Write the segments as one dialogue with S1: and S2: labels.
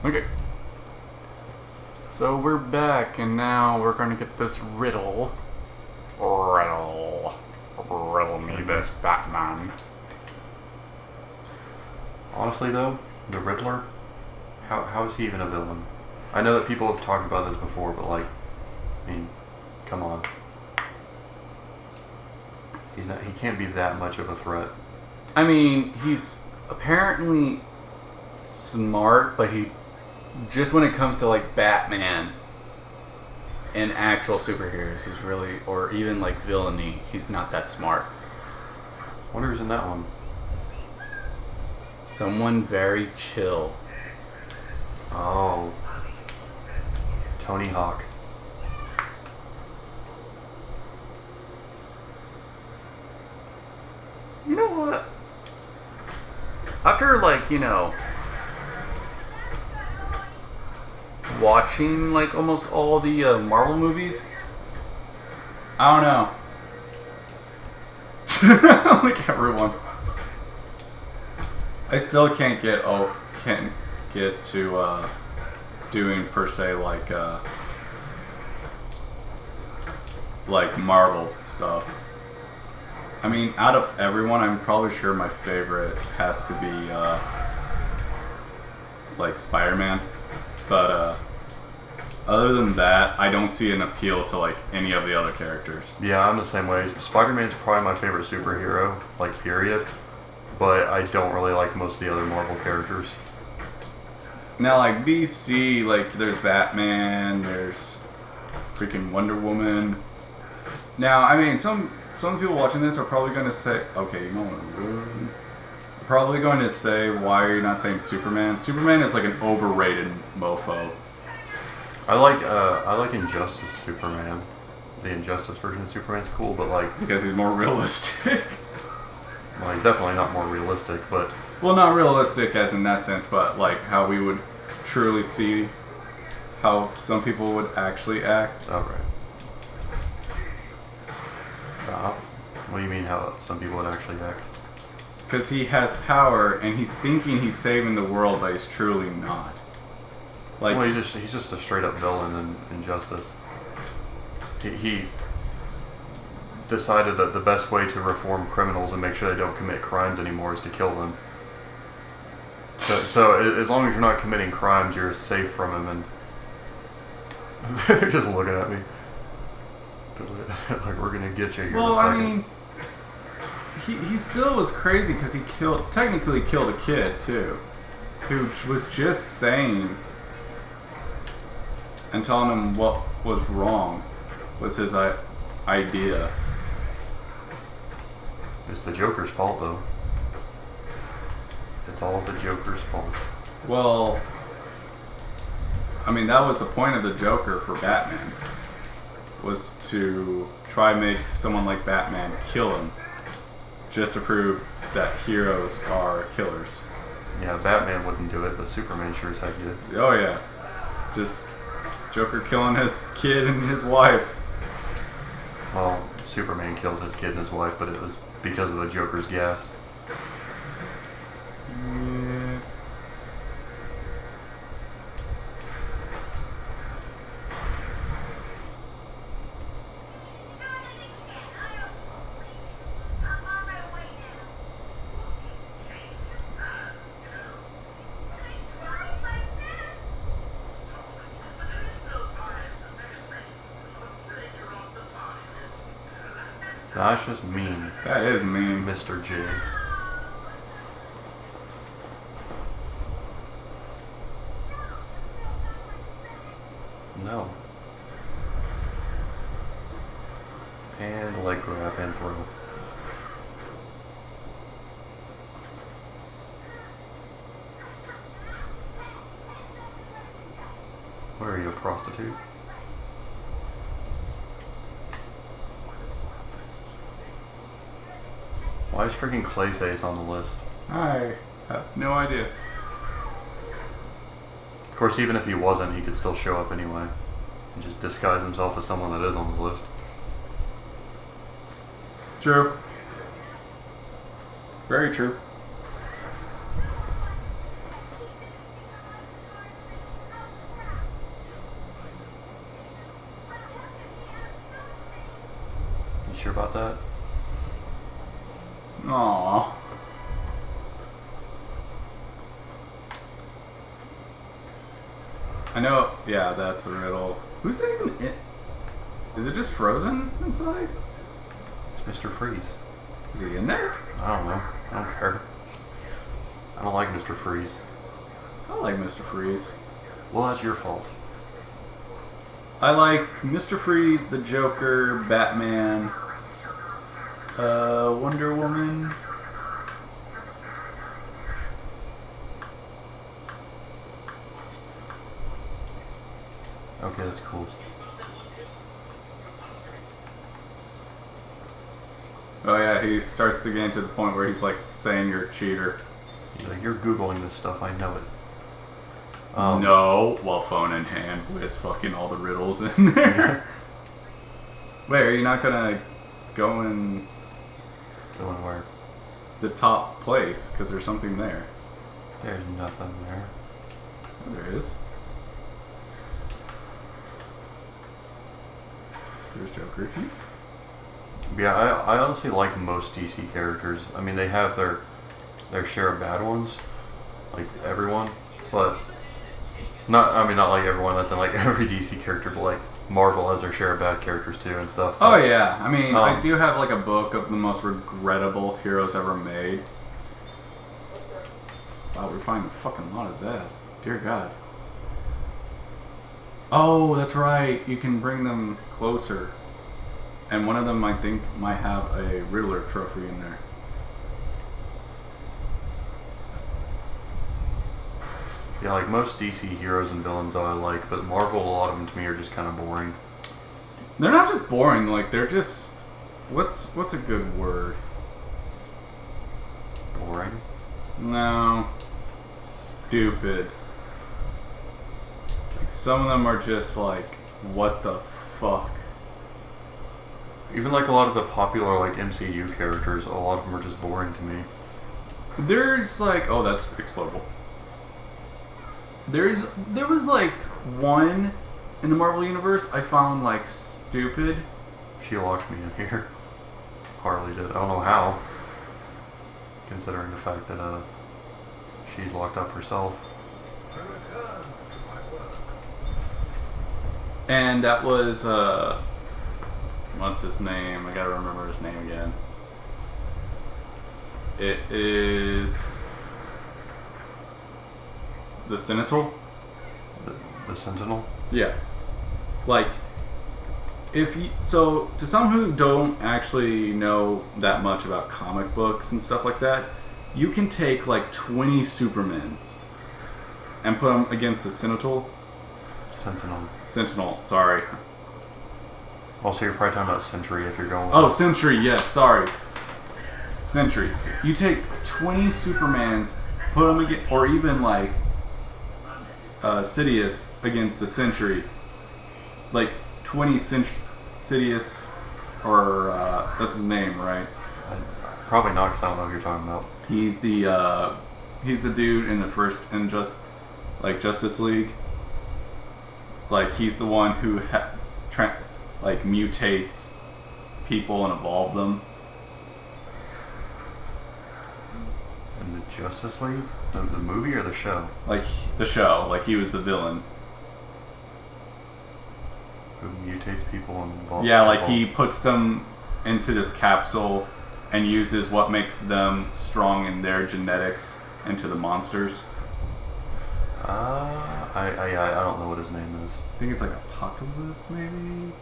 S1: Okay. So we're back, and now we're going to get this riddle. Riddle me this, Batman.
S2: Honestly, though, the Riddler, how is he even a villain? I know that people have talked about this before, but like, I mean, come on. He can't be that much of a threat.
S1: I mean, he's apparently smart, but he just when it comes to like Batman and actual superheroes, he's really, or even like villainy, he's not that smart.
S2: I wonder who's in that one.
S1: Someone very chill.
S2: Oh, Tony Hawk.
S1: You know what? After watching like almost all the Marvel movies, I don't know. Like everyone, I still can't get to doing per se like Marvel stuff. I mean, out of everyone, I'm probably sure my favorite has to be like Spider-Man. But other than that, I don't see an appeal to like any of the other characters.
S2: Yeah, I'm the same way. Spider-Man's probably my favorite superhero, like period. But I don't really like most of the other Marvel characters.
S1: Now, like DC, like there's Batman, there's freaking Wonder Woman. Now, I mean, some people watching this are probably going to say, okay, you know what? Probably going to say, why are you not saying Superman? Superman is like an overrated mofo.
S2: I like Injustice Superman. The Injustice version of Superman's cool, but like
S1: because he's more realistic.
S2: Like definitely not more realistic, but
S1: well, not realistic as in that sense, but like how we would truly see how some people would actually act.
S2: Oh, right. What do you mean how some people would actually act?
S1: Because he has power and he's thinking he's saving the world, but he's truly not. Like,
S2: well, he's just a straight up villain in Injustice. He decided that the best way to reform criminals and make sure they don't commit crimes anymore is to kill them. So as long as you're not committing crimes, you're safe from him. And they're just looking at me. Like, we're gonna get you here in a second.
S1: I mean, he still was crazy because he technically killed a kid too, who was just saying and telling him what was wrong was his idea.
S2: It's the Joker's fault, though. It's all the Joker's fault.
S1: Well, I mean, that was the point of the Joker for Batman, was to try make someone like Batman kill him, just to prove that heroes are killers.
S2: Yeah, Batman wouldn't do it, but Superman sure as heck did.
S1: Oh yeah, just Joker killing his kid and his wife.
S2: Well, Superman killed his kid and his wife, but it was because of the Joker's gas.
S1: Yeah.
S2: That's just mean.
S1: That is mean.
S2: Mr. J. No. And leg grab and throw. What are you, a prostitute? Why is freaking Clayface on the list?
S1: I have no idea.
S2: Of course, even if he wasn't, he could still show up anyway. And just disguise himself as someone that is on the list.
S1: True. Very true.
S2: sure about that?
S1: Aww. I know, yeah, that's a riddle. Who's even in? Is it just Frozen inside?
S2: It's Mr. Freeze.
S1: Is he in there?
S2: I don't know. I don't care. I don't like Mr. Freeze.
S1: I like Mr. Freeze.
S2: Well, that's your fault.
S1: I like Mr. Freeze, the Joker, Batman, Wonder Woman.
S2: Okay, that's cool.
S1: Oh yeah, he starts to get to the point where he's like saying you're a cheater.
S2: He's like, you're Googling this stuff, I know it.
S1: No, while phone in hand with fucking all the riddles in there. Wait, are you not gonna go in
S2: Going where?
S1: the top place? Because there's something there.
S2: There's nothing there.
S1: Oh, there is. There's Joker too.
S2: Yeah, I honestly like most DC characters. I mean, they have their share of bad ones, like everyone, but not like everyone. That's in like every DC character, but like Marvel has their share of bad characters too and stuff.
S1: Oh yeah, I mean, I do have like a book of the most regrettable heroes ever made. Wow, we're finding a fucking lot of Zest. Dear God. Oh, that's right. You can bring them closer. And one of them, I think, might have a Riddler trophy in there.
S2: Yeah, like most DC heroes and villains I like, but Marvel, a lot of them to me are just kind of boring.
S1: They're not just boring, like they're just what's a good word?
S2: Boring?
S1: No. Stupid. Like some of them are just like, what the fuck?
S2: Even like a lot of the popular like MCU characters, a lot of them are just boring to me.
S1: There's like, oh, that's explodable. There was like one in the Marvel universe I found like stupid.
S2: She locked me in here. Harley did. I don't know how. Considering the fact that she's locked up herself.
S1: And that was what's his name? I gotta remember his name again. It is the Sentinel.
S2: The Sentinel?
S1: Yeah. Like, if you, so to some who don't actually know that much about comic books and stuff like that, you can take like 20 Supermans and put them against the Sentinel. Sentinel, sorry.
S2: Also, you're probably talking about Sentry if you're going with...
S1: Oh, Sentry, yes, sorry. Sentry. You take 20 Supermans, put them against, or even like Sidious against the Sentry. Like 20 Sidious, or that's his name, right?
S2: Probably not, because I don't know who you're talking about.
S1: He's the dude in the first Justice League. Like he's the one who mutates people and evolve them.
S2: In the Justice League? The movie or the show?
S1: Like the show, like he was the villain.
S2: Who mutates people and evolves?
S1: Yeah, like he puts them into this capsule and uses what makes them strong in their genetics into the monsters.
S2: I don't know what his name is.
S1: I think it's like Apocalypse, maybe?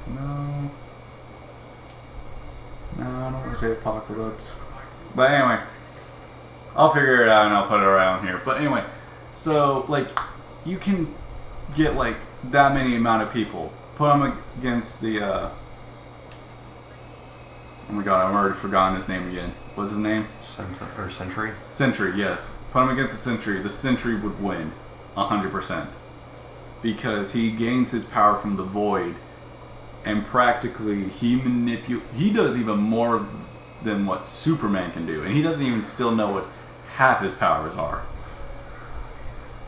S1: No, I don't want to say Apocalypse. But anyway, I'll figure it out and I'll put it around here. But anyway, so like you can get like that many amount of people, put them against the oh my god, I've already forgotten his name again. What's his name?
S2: Sentry?
S1: Sentry, yes. Put him against the Sentry would win 100%. Because he gains his power from the Void, and practically he does even more than what Superman can do, and he doesn't even still know what half his powers are.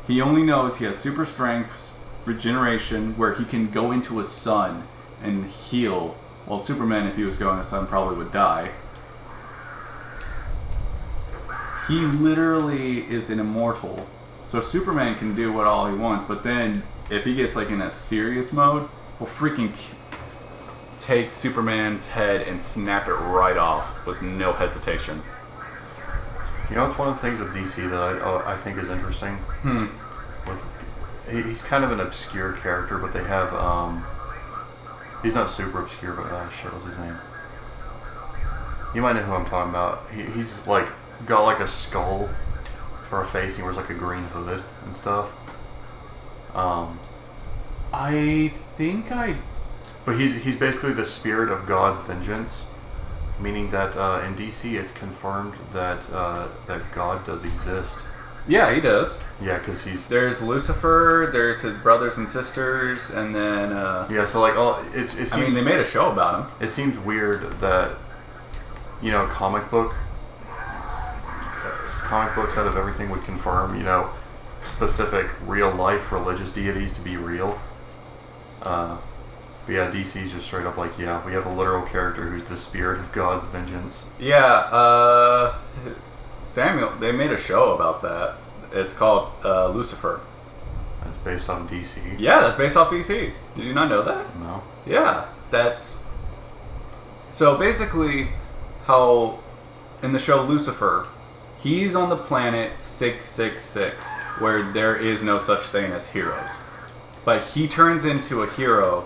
S1: He only knows he has super strength, regeneration, where he can go into a sun and heal. Well, Superman, if he was going to sun, probably would die. He literally is an immortal. So Superman can do what all he wants, but then if he gets like in a serious mode, we'll freaking take Superman's head and snap it right off with no hesitation.
S2: You know, it's one of the things with DC that I think is interesting. He's kind of an obscure character, but they have he's not super obscure, but shit, what's his name? You might know who I'm talking about. He's like got like a skull for a face. He wears like a green hood and stuff.
S1: I think
S2: But he's basically the spirit of God's vengeance, meaning that in DC it's confirmed that that God does exist.
S1: Yeah, he does.
S2: Yeah, because
S1: there's Lucifer, there's his brothers and sisters, and then
S2: yeah. So like, it seems,
S1: I mean, they made a show about him.
S2: It seems weird that, you know, comic books out of everything would confirm, you know, specific real life religious deities to be real. But yeah, DC's just straight up like, yeah, we have a literal character who's the spirit of God's vengeance.
S1: Yeah, Samuel, they made a show about that. It's called Lucifer.
S2: That's based on DC.
S1: Yeah, that's based off DC. Did you not know that?
S2: No.
S1: Yeah, that's... So basically, how in the show Lucifer, he's on the planet 666, where there is no such thing as heroes. But he turns into a hero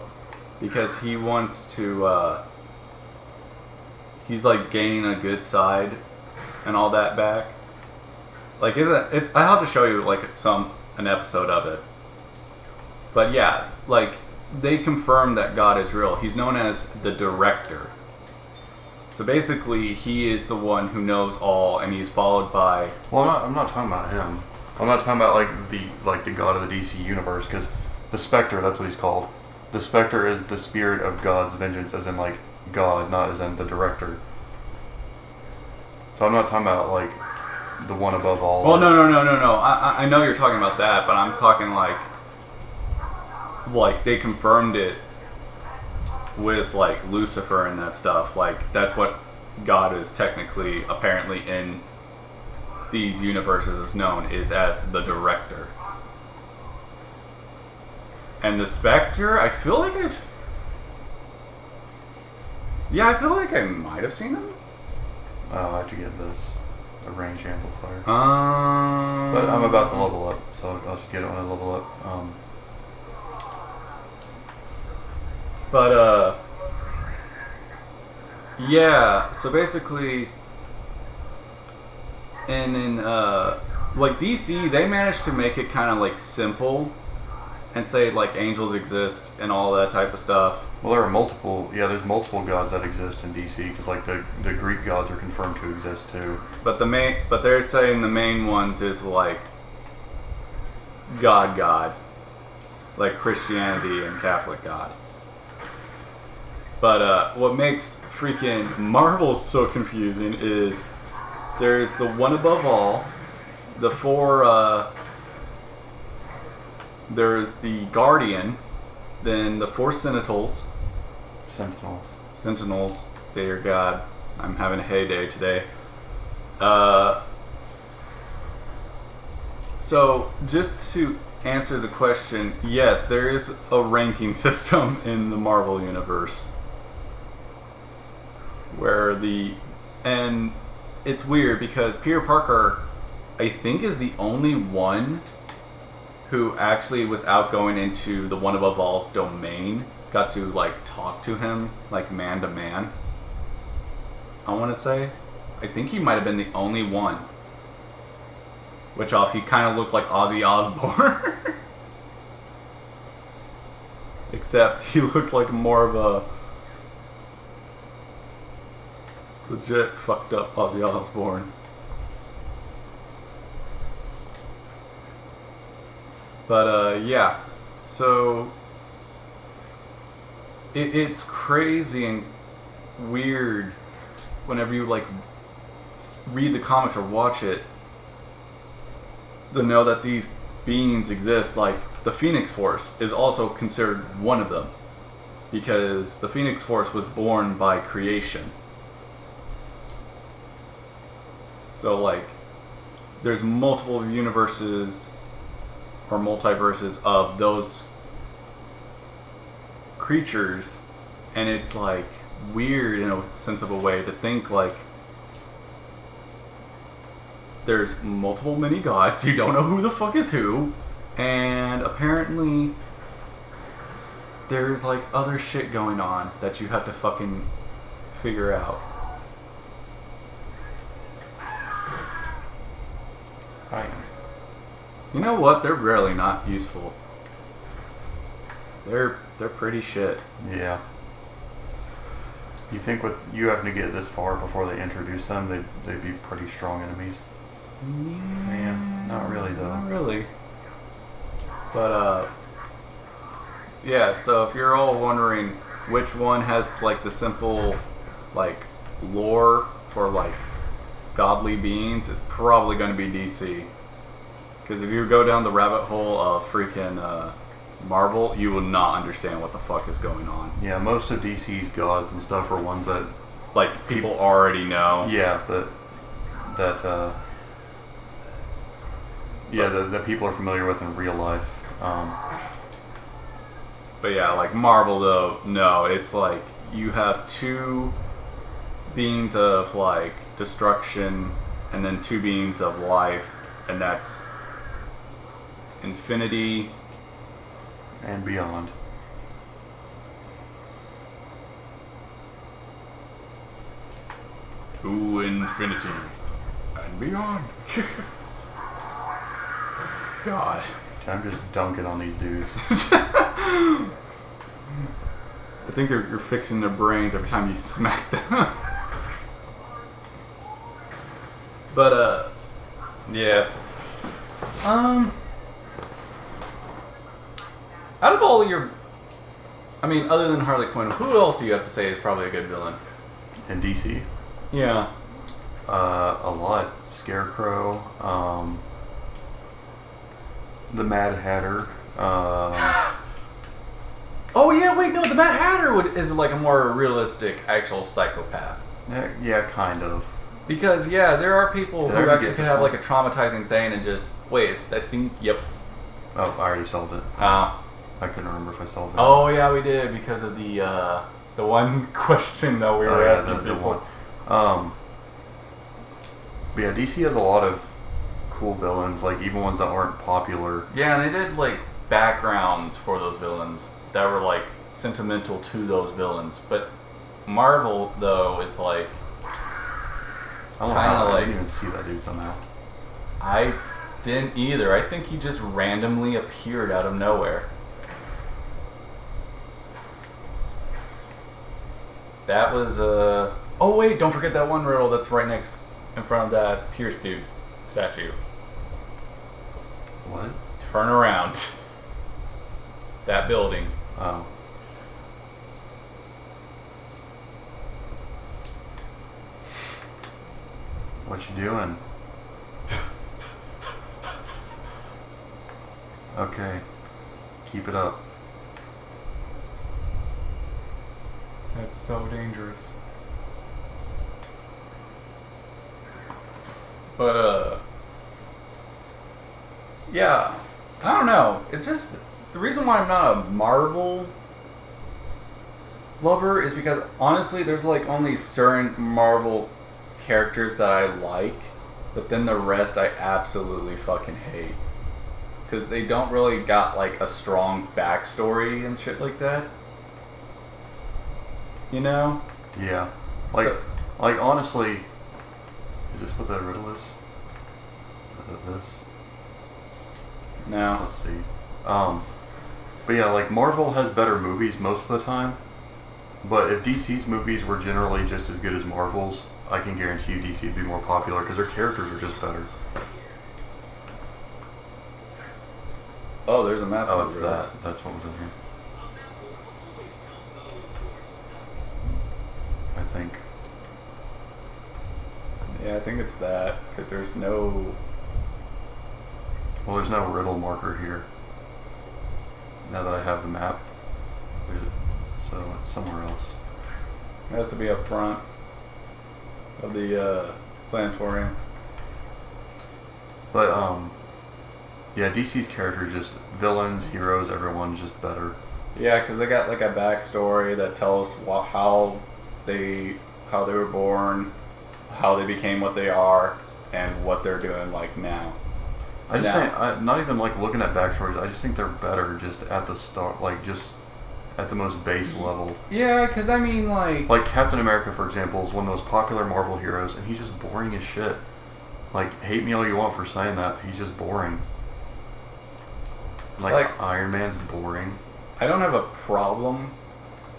S1: because he wants to, he's like gaining a good side and all that back. Like, I have to show you like an episode of it. But yeah, like, they confirm that God is real. He's known as the Director. So basically, he is the one who knows all, and he's followed by...
S2: Well, I'm not talking about him. I'm not talking about the God of the DC universe, because the Spectre, that's what he's called. The Spectre is the spirit of God's vengeance, as in like God, not as in the Director. So I'm not talking about like the one above all.
S1: Well, no. I know you're talking about that, but I'm talking like they confirmed it with like Lucifer and that stuff. Like, that's what God is technically, apparently, in these universes is known is as the Director. And the Spectre, I feel like I might have seen him.
S2: Oh, I have to get a range amplifier. But I'm about to level up, so I'll just get it when I level up.
S1: Yeah, so basically, in like DC, they managed to make it kind of like simple and say like angels exist and all that type of stuff.
S2: Well, there's multiple gods that exist in DC, because like the Greek gods are confirmed to exist too.
S1: But they're saying the main ones is like God, like Christianity and Catholic God. But what makes freaking Marvel so confusing is there's the one above all, the four, there's the Guardian, then the four Sentinels. Sentinels, dear God, I'm having a heyday today. So, just to answer the question, yes, there is a ranking system in the Marvel Universe. And it's weird because Peter Parker, I think, is the only one who actually was outgoing into the one above all's domain, got to like talk to him like man to man. I want to say, I think he might have been the only one. Which he kind of looked like Ozzy Osbourne. Except he looked like more of a legit fucked up Ozzy Osbourne. But yeah, so it's crazy and weird whenever you like read the comics or watch it to know that these beings exist. Like the Phoenix Force is also considered one of them. because the Phoenix Force was born by creation. So, like, there's multiple universes or multiverses of those creatures, and it's, like, weird in a sense of a way to think, like, there's multiple mini gods, you don't know who the fuck is who, and apparently there's, like, other shit going on that you have to fucking figure out.
S2: Right.
S1: You know what? They're really not useful. They're pretty shit.
S2: Yeah. You think with you having to get this far before they introduce them, they'd be pretty strong enemies? Yeah, not really though.
S1: Not really. But yeah. So if you're all wondering which one has like the simple like lore for like godly beings, it's probably going to be DC. Because if you go down the rabbit hole of freaking Marvel, you will not understand what the fuck is going on.
S2: Yeah, most of DC's gods and stuff are ones that
S1: like people already know.
S2: Yeah, that people are familiar with in real life.
S1: But yeah, like Marvel though, no, it's like you have two beings of like destruction and then two beings of life, and that's infinity
S2: and beyond.
S1: To infinity and beyond. God.
S2: I'm just dunking on these dudes.
S1: I think you're fixing their brains every time you smack them. But, yeah. Out of all your... I mean, other than Harley Quinn, who else do you have to say is probably a good villain?
S2: In DC?
S1: Yeah.
S2: A lot. Scarecrow, the Mad Hatter.
S1: Oh yeah, wait, no, the Mad Hatter is like a more realistic actual psychopath.
S2: Yeah, kind of.
S1: Because yeah, there are people who actually can have
S2: one?
S1: like a traumatizing thing and just wait. I think yep.
S2: Oh, I already solved it.
S1: Ah.
S2: I couldn't remember if I solved it.
S1: Oh yeah, we did because of the one question that we were asking people.
S2: But yeah, DC has a lot of cool villains, like even ones that aren't popular.
S1: Yeah, and they did like backgrounds for those villains that were like sentimental to those villains. But Marvel though, it's like
S2: I don't know how I didn't even see that dude somehow.
S1: I didn't either. I think he just randomly appeared out of nowhere. That was oh wait, don't forget that one riddle that's right next in front of that Pierce dude statue.
S2: What?
S1: Turn around. That building.
S2: Oh. What you doing? Okay. Keep it up.
S1: That's so dangerous. But, yeah, I don't know. It's just, the reason why I'm not a Marvel lover is because, honestly, there's, like, only certain Marvel characters that I like, but then the rest I absolutely fucking hate. Because they don't really got, like, a strong backstory and shit like that. You know?
S2: Yeah. Like honestly, is this what that riddle is? This?
S1: No.
S2: Let's see. But yeah, like Marvel has better movies most of the time. But if DC's movies were generally just as good as Marvel's, I can guarantee you DC would be more popular because their characters are just better.
S1: Oh, there's a map.
S2: Oh, it's that. That's what was in here. I think.
S1: Yeah, I think it's that because there's no.
S2: Well, there's no riddle marker here. Now that I have the map, there's so it's somewhere else.
S1: It has to be up front of the planetarium.
S2: But yeah, DC's characters, just villains, heroes, everyone's just better.
S1: Yeah, because they got like a backstory that tells how they were born, how they became what they are, and what they're doing like now.
S2: I just think, not even like looking at backstories, I just think they're better just at the start, like just at the most base level.
S1: Yeah, because I mean like
S2: Captain America, for example, is one of the most popular Marvel heroes, and he's just boring as shit. Like, hate me all you want for saying that, but he's just boring. Like Iron Man's boring.
S1: I don't have a problem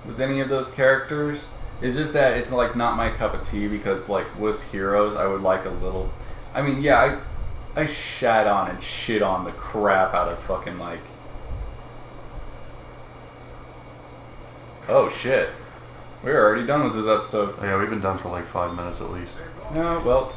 S1: with any of those characters. It's just that it's like not my cup of tea because like with heroes I would like a little. I mean, yeah, I shat on and shit on the crap out of fucking like. Oh shit, we're already done with this episode.
S2: Yeah, we've been done for like 5 minutes at least.
S1: No, well.